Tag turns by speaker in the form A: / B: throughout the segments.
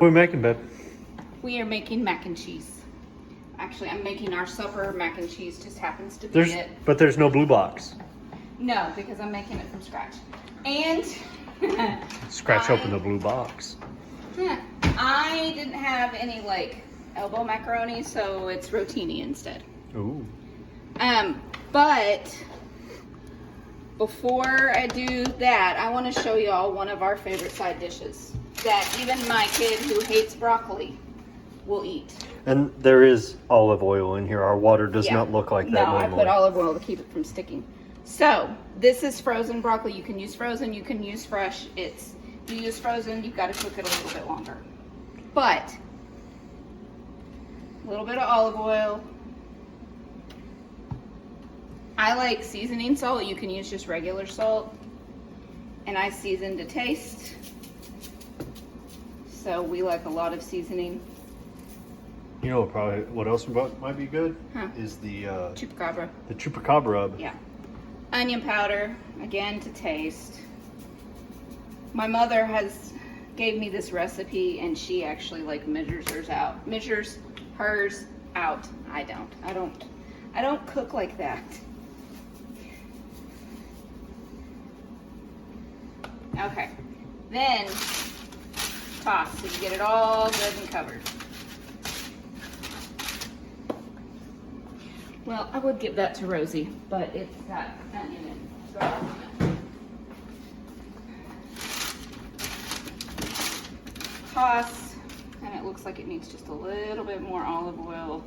A: we making, babe?
B: We are making mac and cheese. Actually, I'm making our supper mac and cheese. Just happens to be it.
A: But there's no blue box.
B: No, because I'm making it from scratch. And
A: Scratch open the blue box.
B: I didn't have any like elbow macaroni, so it's rotini instead.
A: Ooh.
B: But before I do that, I want to show y'all one of our favorite side dishes that even my kid who hates broccoli will eat.
A: And there is olive oil in here. Our water does not look like that normally.
B: No, I put olive oil to keep it from sticking. So this is frozen broccoli. You can use frozen, you can use fresh. If you use frozen, you've got to cook it a little bit longer. But a little bit of olive oil. I like seasoning salt. You can use just regular salt. And I season to taste. So we like a lot of seasoning.
A: You know, probably what else might be good is the
B: chupacabra.
A: The chupacabra rub.
B: Yeah. Onion powder, again to taste. My mother gave me this recipe, and she actually like measures hers out. I don't cook like that. Okay. Then toss so you get it all good and covered. Well, I would give that to Rosie, but it's got onion and garlic on it. Toss, and it looks like it needs just a little bit more olive oil.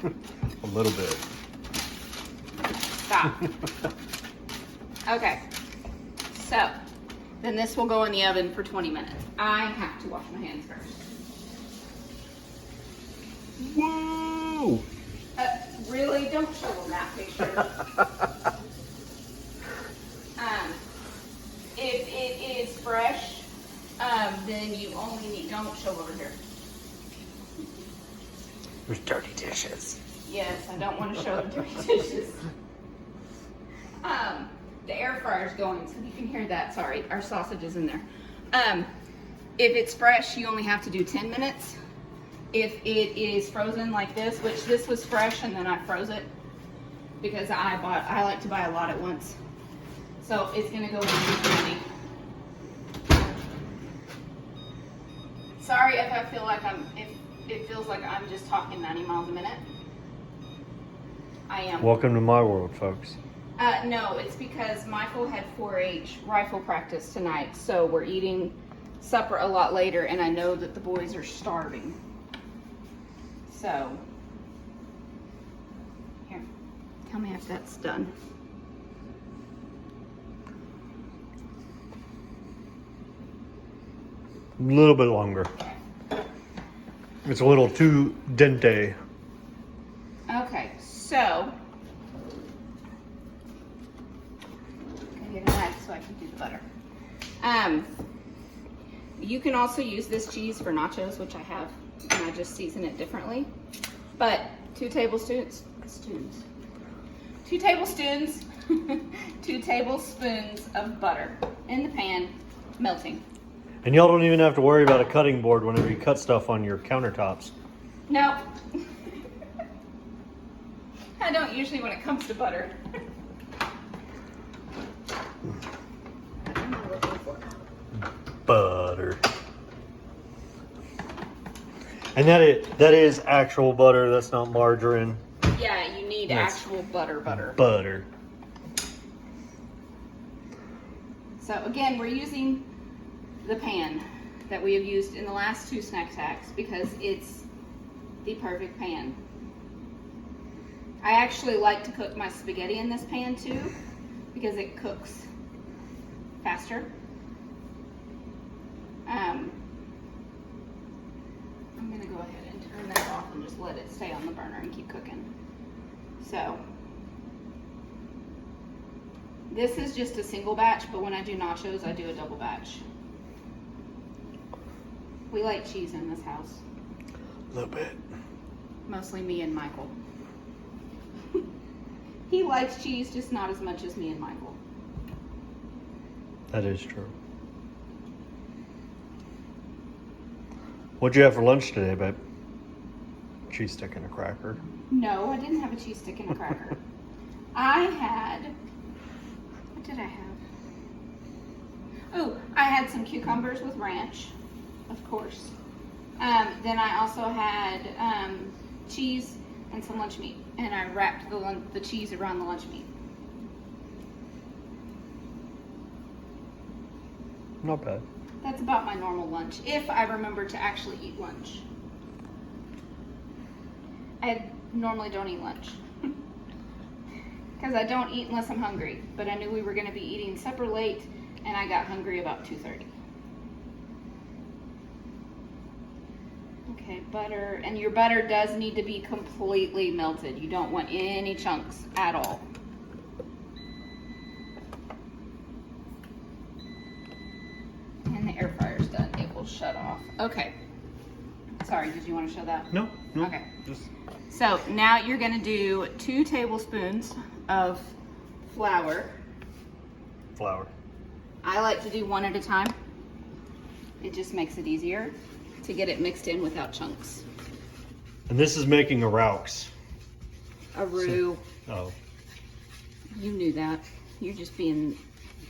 A: A little bit.
B: Stop. Okay, so then this will go in the oven for 20 minutes. I have to wash my hands first.
A: Whoa!
B: Really? Don't show them that picture. If it is fresh, then you only need, don't show over here.
A: There's dirty dishes.
B: Yes, I don't want to show the dirty dishes. The air fryer's going, so you can hear that. Sorry, our sausage is in there. If it's fresh, you only have to do 10 minutes. If it is frozen like this, which this was fresh and then I froze it because I like to buy a lot at once. So it's gonna go in 220. Sorry if I feel like if it feels like I'm just talking 90 miles a minute. I am.
A: Welcome to my world, folks.
B: No, it's because Michael had 4-H rifle practice tonight, so we're eating supper a lot later, and I know that the boys are starving. So, here, tell me if that's done.
A: A little bit longer. It's a little too dente.
B: Okay, so, I get a knife so I can do the butter. You can also use this cheese for nachos, which I have, and I just season it differently. But 2 tablespoons, 2 tablespoons, 2 tablespoons of butter in the pan, melting.
A: And y'all don't even have to worry about a cutting board whenever you cut stuff on your countertops.
B: No. I don't usually when it comes to butter. What am I looking for?
A: Butter. And that is actual butter, that's not margarine.
B: Yeah, you need actual butter.
A: Butter.
B: So again, we're using the pan that we have used in the last 2 snack attacks because it's the perfect pan. I actually like to cook my spaghetti in this pan too because it cooks faster. I'm gonna go ahead and turn that off and just let it stay on the burner and keep cooking. So this is just a single batch, but when I do nachos, I do a double batch. We like cheese in this house.
A: A little bit.
B: Mostly me and Michael. He likes cheese, just not as much as me and Michael.
A: That is true. What'd you have for lunch today, babe? Cheese stick and a cracker.
B: No, I didn't have a cheese stick and a cracker. I had, what did I have? Oh, I had some cucumbers with ranch, of course. Then I also had cheese and some lunch meat, and I wrapped the cheese around the lunch meat.
A: Not bad.
B: That's about my normal lunch, if I remember to actually eat lunch. I normally don't eat lunch. Because I don't eat unless I'm hungry. But I knew we were going to be eating supper late, and I got hungry about 2:30. Okay, butter. And your butter does need to be completely melted. You don't want any chunks at all. And the air fryer's done. It will shut off. Okay. Sorry, did you want to show that?
A: No.
B: Okay. So now you're going to do 2 tablespoons of flour.
A: Flour.
B: I like to do 1 at a time. It just makes it easier to get it mixed in without chunks.
A: And this is making a Raux.
B: A roux.
A: Oh.
B: You knew that. You're just being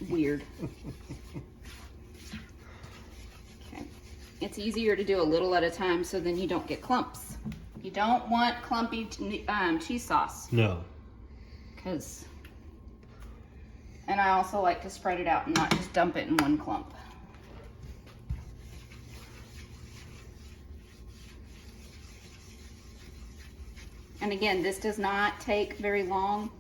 B: weird. Okay. It's easier to do a little at a time so then you don't get clumps. You don't want clumpy cheese sauce.
A: No.
B: And I also like to spread it out and not just dump it in one clump. And again, this does not take very long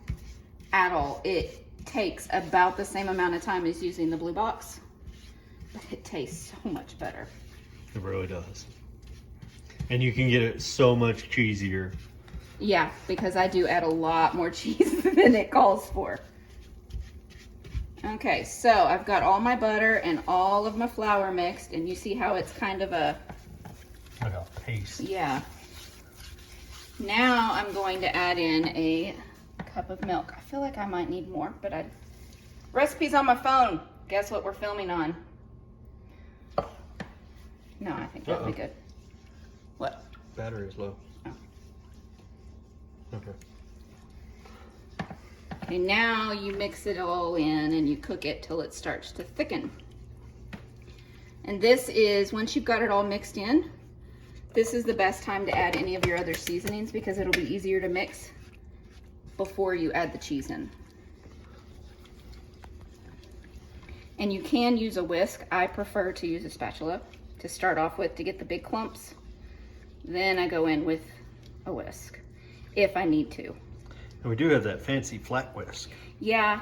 B: at all. It takes about the same amount of time as using the blue box, but it tastes so much better.
A: It really does. And you can get it so much cheesier.
B: Yeah, because I do add a lot more cheese than it calls for. Okay, so I've got all my butter and all of my flour mixed, and you see how it's kind of a...
A: Like a paste.
B: Yeah. Now I'm going to add in a cup of milk. I feel like I might need more, but recipes on my phone. Guess what we're filming on? No, I think that'll be good. What?
A: Battery is low.
B: Oh.
A: Okay.
B: Okay, now you mix it all in and you cook it till it starts to thicken. And this is, once you've got it all mixed in, this is the best time to add any of your other seasonings because it'll be easier to mix before you add the cheese in. And you can use a whisk. I prefer to use a spatula to start off with to get the big clumps. Then I go in with a whisk if I need to.
A: And we do have that fancy flat whisk.
B: Yeah,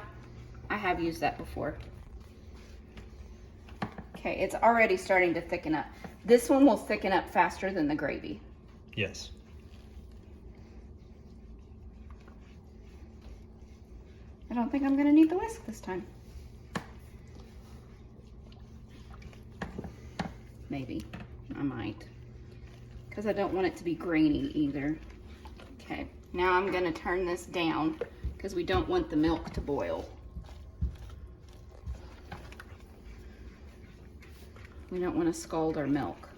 B: I have used that before. Okay, it's already starting to thicken up. This one will thicken up faster than the gravy.
A: Yes.
B: I don't think I'm gonna need the whisk this time. Maybe, I might. Because I don't want it to be grainy either. Okay, now I'm gonna turn this down because we don't want the milk to boil. We don't want to scald our milk.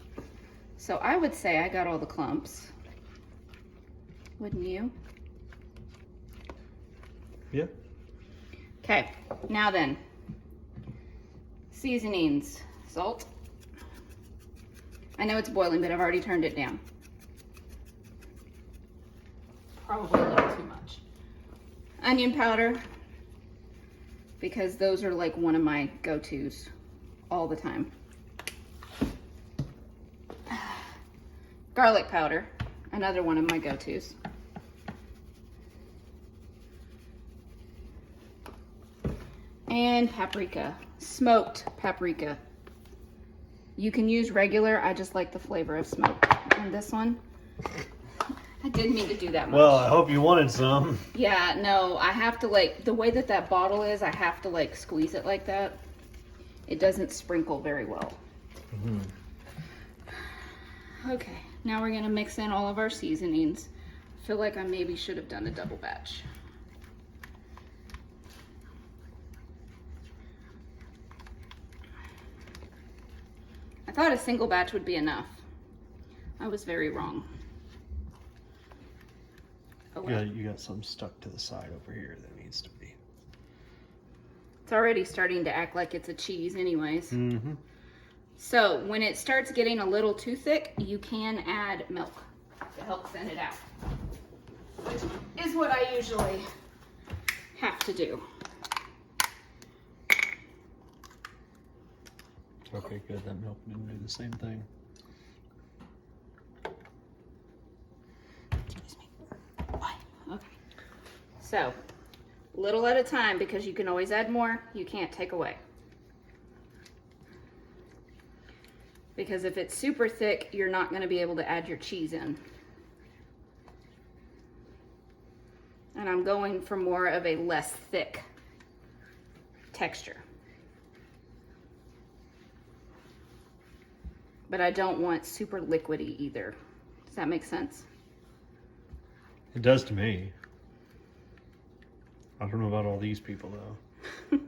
B: So I would say I got all the clumps. Wouldn't you?
A: Yeah.
B: Okay, now then, seasonings, salt. I know it's boiling, but I've already turned it down. Probably a little too much. Onion powder, because those are like one of my go-tos all the time. Garlic powder, another one of my go-tos. And paprika, smoked paprika. You can use regular, I just like the flavor of smoke. And this one, I didn't mean to do that much.
A: Well, I hope you wanted some.
B: Yeah, no, I have to like, the way that that bottle is, I have to like squeeze it like that. It doesn't sprinkle very well.
A: Mm-hmm.
B: Okay, now we're gonna mix in all of our seasonings. I feel like I maybe should have done a double batch. I thought a single batch would be enough. I was very wrong. Oh, well.
A: Yeah, you got some stuck to the side over here that needs to be.
B: It's already starting to act like it's a cheese anyways.
A: Mm-hmm.
B: So when it starts getting a little too thick, you can add milk to help thin it out, which is what I usually have to do.
A: Okay, good. That milk didn't do the same thing.
B: Excuse me. Okay. So, little at a time, because you can always add more, you can't take away. Because if it's super thick, you're not going to be able to add your cheese in. And I'm going for more of a less thick texture. But I don't want super liquidy either. Does that make sense?
A: It does to me. I don't know about all these people though.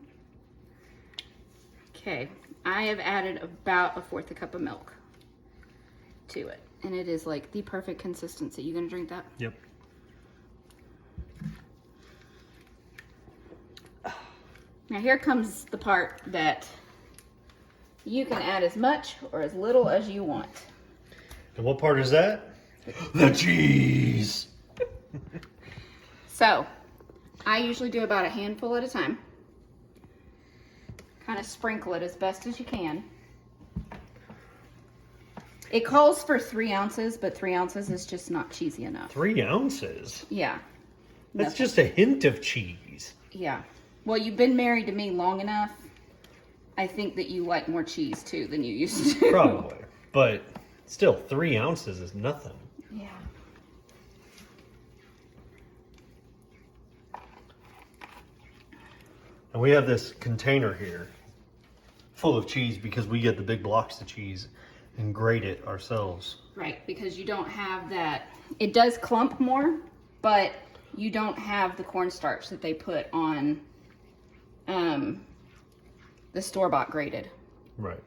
B: Okay, I have added about 1/4 cup of milk to it. And it is like the perfect consistency. You gonna drink that?
A: Yep.
B: Now here comes the part that you can add as much or as little as you want.
A: And what part is that? The cheese!
B: So, I usually do about a handful at a time. Kind of sprinkle it as best as you can. It calls for 3 ounces, but 3 ounces is just not cheesy enough.
A: 3 ounces?
B: Yeah.
A: That's
B: Nothing.
A: just a hint of cheese.
B: Yeah. Well, you've been married to me long enough. I think that you like more cheese too than you used to.
A: Probably. But still, 3 ounces is nothing.
B: Yeah.
A: And we have this container here full of cheese because we get the big blocks of cheese and grate it ourselves.
B: Right, because you don't have that. It does clump more, but you don't have the cornstarch that they put on the store-bought grated.
A: Right.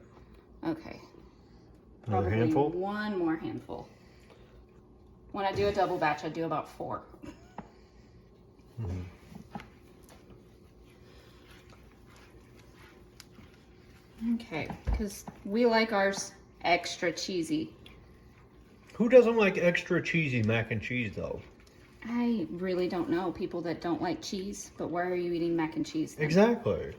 B: Okay.
A: Another
B: Probably
A: handful?
B: one more handful. When I do a double batch, I do about 4.
A: Mm-hmm.
B: Okay, because we like ours extra cheesy.
A: Who doesn't like extra cheesy mac and cheese though?
B: I really don't know people that don't like cheese, but why are you eating mac and cheese then?
A: Exactly.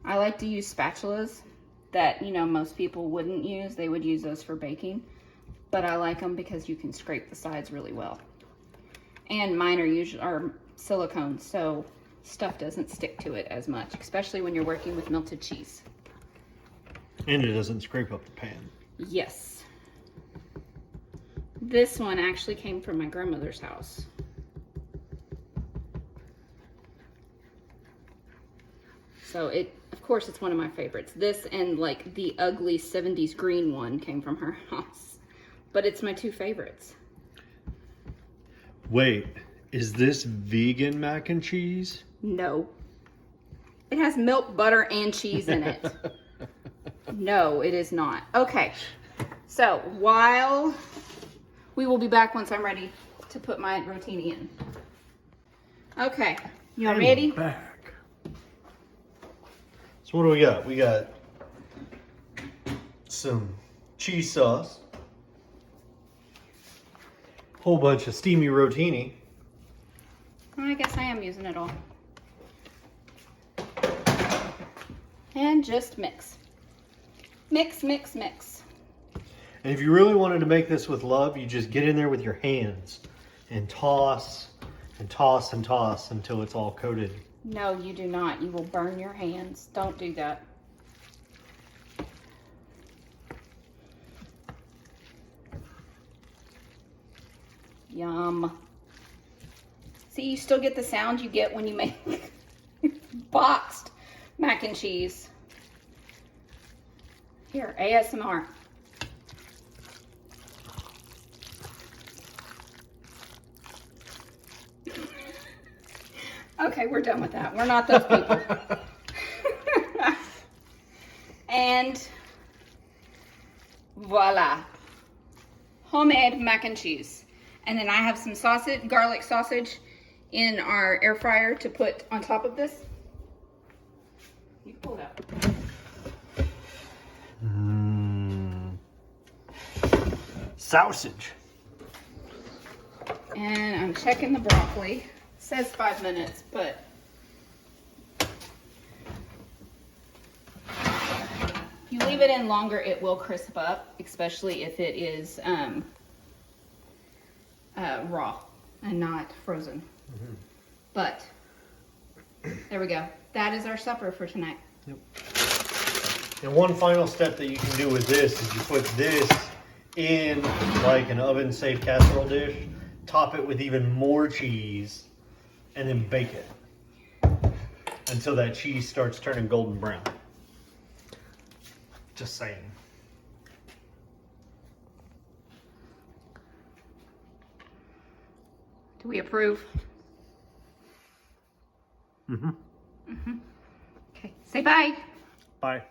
B: I like to use spatulas that, you know, most people wouldn't use. They would use those for baking, but I like them because you can scrape the sides really well. And mine are usually silicone, so stuff doesn't stick to it as much, especially when you're working with melted cheese.
A: And it doesn't scrape up the pan.
B: Yes. This one actually came from my grandmother's house. So of course, it's one of my favorites. This and like the ugly 70s green one came from her house. But it's my 2 favorites.
A: Wait, is this vegan mac and cheese?
B: No. It has milk, butter, and cheese in it. No, it is not. Okay. So while we will be back once I'm ready to put my rotini in. Okay. Y'all ready?
A: Back. So what do we got? We got some cheese sauce. Whole bunch of steamy rotini.
B: I guess I am using it all. And just mix. Mix, mix, mix.
A: And if you really wanted to make this with love, you just get in there with your hands and toss and toss and toss until it's all coated.
B: No, you do not. You will burn your hands. Don't do that. Yum. See, you still get the sound you get when you make boxed mac and cheese. Here, ASMR. Okay, we're done with that. We're not those people. And voila, homemade mac and cheese. And then I have some sausage, garlic sausage in our air fryer to put on top of this. You pull it up.
A: Sausage.
B: And I'm checking the broccoli. It says 5 minutes, but if you leave it in longer, it will crisp up, especially if it is raw and not frozen. Mm-hmm. But there we go. That is our supper for tonight.
A: Yep. And one final step that you can do with this is you put this in like an oven-safe casserole dish, top it with even more cheese, and then bake it until that cheese starts turning golden brown. Just saying.
B: Do we approve?
A: Mm-hmm.
B: Mm-hmm. Okay, say bye.
A: Bye.